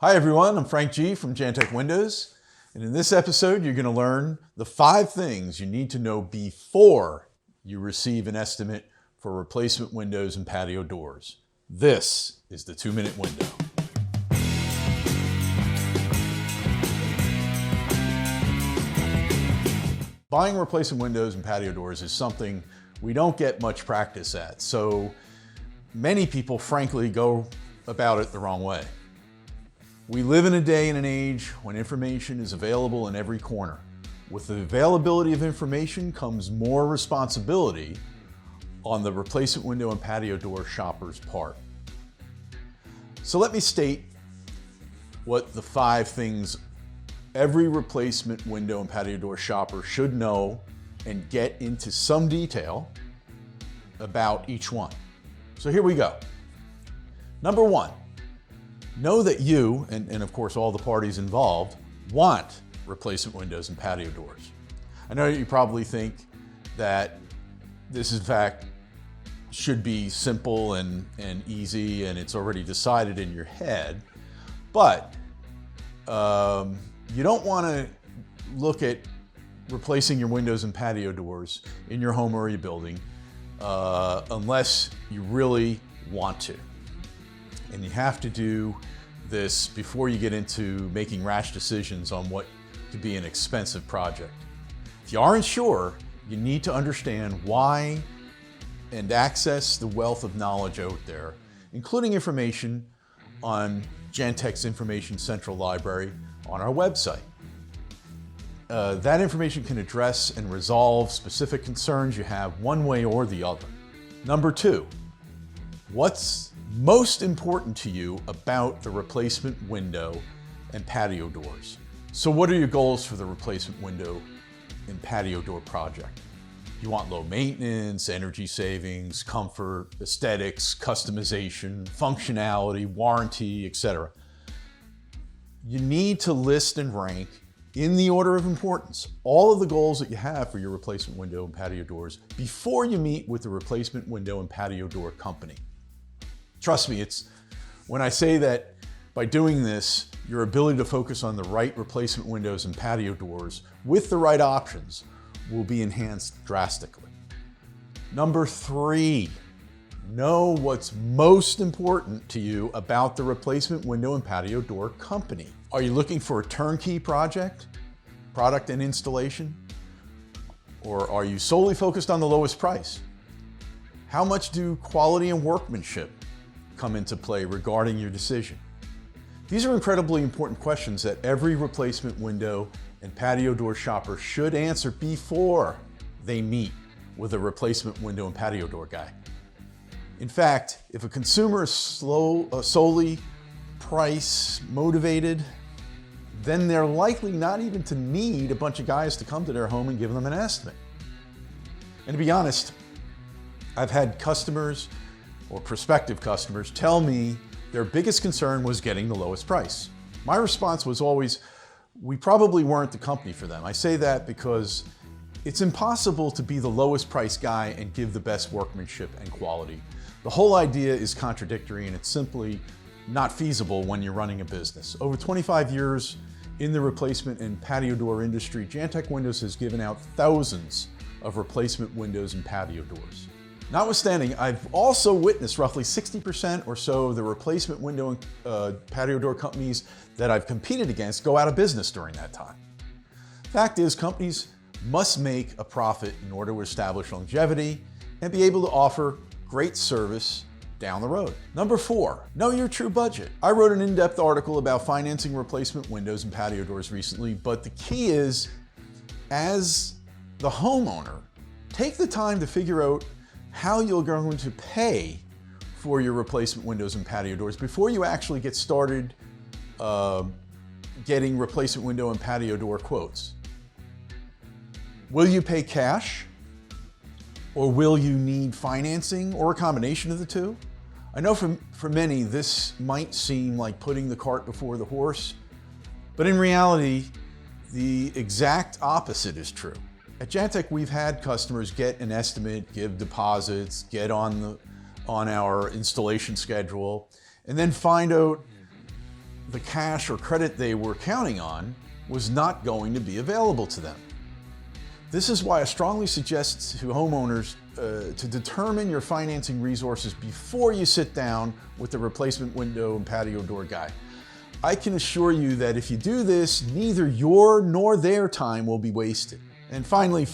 Hi everyone, I'm Frank G from Jantech Windows, and in this episode you're going to learn the 5 things you need to know before you receive an estimate for replacement windows and patio doors. This is the 2-minute window. Buying replacement windows and patio doors is something we don't get much practice at, so many people frankly go about it the wrong way. We live in a day and an age when information is available in every corner. With the availability of information comes more responsibility on the replacement window and patio door shopper's part. So let me state what the 5 things every replacement window and patio door shopper should know and get into some detail about each one. So here we go. Number 1. Know that you, and of course all the parties involved, want replacement windows and patio doors. I know you probably think that this in fact should be simple and easy and it's already decided in your head, but you don't want to look at replacing your windows and patio doors in your home or your building unless you really want to. And you have to do this before you get into making rash decisions on what could be an expensive project. If you aren't sure, you need to understand why and access the wealth of knowledge out there, including information on Jantech's Information Central Library on our website. That information can address and resolve specific concerns you have one way or the other. Number 2, what's most important to you about the replacement window and patio doors? So what are your goals for the replacement window and patio door project? You want low maintenance, energy savings, comfort, aesthetics, customization, functionality, warranty, etc. You need to list and rank in the order of importance all of the goals that you have for your replacement window and patio doors before you meet with the replacement window and patio door company. Trust me, when I say that by doing this, your ability to focus on the right replacement windows and patio doors with the right options will be enhanced drastically. Number 3, know what's most important to you about the replacement window and patio door company. Are you looking for a turnkey product and installation? Or are you solely focused on the lowest price? How much do quality and workmanship come into play regarding your decision? These are incredibly important questions that every replacement window and patio door shopper should answer before they meet with a replacement window and patio door guy. In fact, if a consumer is solely price motivated, then they're likely not even to need a bunch of guys to come to their home and give them an estimate. And to be honest, I've had customers or prospective customers tell me their biggest concern was getting the lowest price. My response was always, we probably weren't the company for them. I say that because it's impossible to be the lowest price guy and give the best workmanship and quality. The whole idea is contradictory and it's simply not feasible when you're running a business. Over 25 years in the replacement and patio door industry, Jantech Windows has given out thousands of replacement windows and patio doors. Notwithstanding, I've also witnessed roughly 60% or so of the replacement window and patio door companies that I've competed against go out of business during that time. Fact is, companies must make a profit in order to establish longevity and be able to offer great service down the road. Number 4, know your true budget. I wrote an in-depth article about financing replacement windows and patio doors recently, but the key is, as the homeowner, take the time to figure out how you're going to pay for your replacement windows and patio doors before you actually get started getting replacement window and patio door quotes. Will you pay cash? Or will you need financing or a combination of the two? I know for many this might seem like putting the cart before the horse, but in reality, the exact opposite is true. At Jantech, we've had customers get an estimate, give deposits, get on our installation schedule, and then find out the cash or credit they were counting on was not going to be available to them. This is why I strongly suggest to homeowners to determine your financing resources before you sit down with the replacement window and patio door guy. I can assure you that if you do this, neither your nor their time will be wasted. And finally,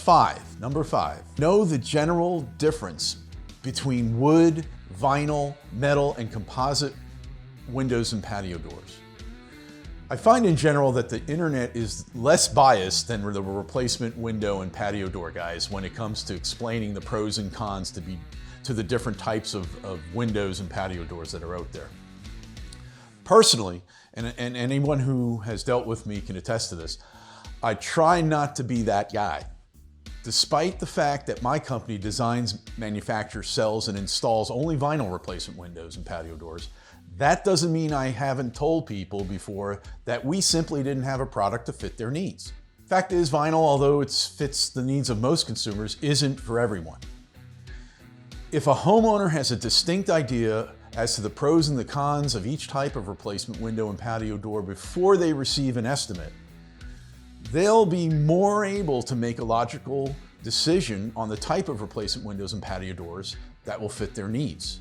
number five, know the general difference between wood, vinyl, metal, and composite windows and patio doors. I find in general that the internet is less biased than the replacement window and patio door guys when it comes to explaining the pros and cons to the different types of windows and patio doors that are out there. Personally, and anyone who has dealt with me can attest to this, I try not to be that guy. Despite the fact that my company designs, manufactures, sells, and installs only vinyl replacement windows and patio doors, that doesn't mean I haven't told people before that we simply didn't have a product to fit their needs. Fact is, vinyl, although it fits the needs of most consumers, isn't for everyone. If a homeowner has a distinct idea as to the pros and the cons of each type of replacement window and patio door before they receive an estimate, they'll be more able to make a logical decision on the type of replacement windows and patio doors that will fit their needs.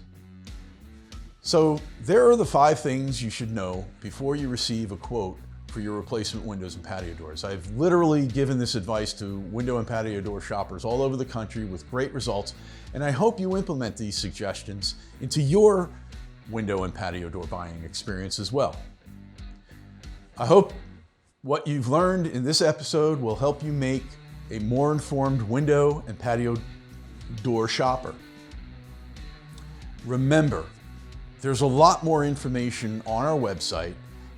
So there are the 5 things you should know before you receive a quote for your replacement windows and patio doors. I've literally given this advice to window and patio door shoppers all over the country with great results, and I hope you implement these suggestions into your window and patio door buying experience as well. I hope what you've learned in this episode will help you make a more informed window and patio door shopper. Remember, there's a lot more information on our website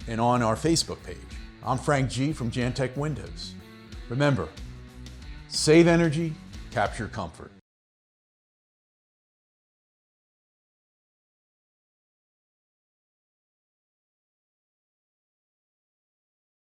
and on our Facebook page. I'm Frank G. from Jantech Windows. Remember, save energy, capture comfort.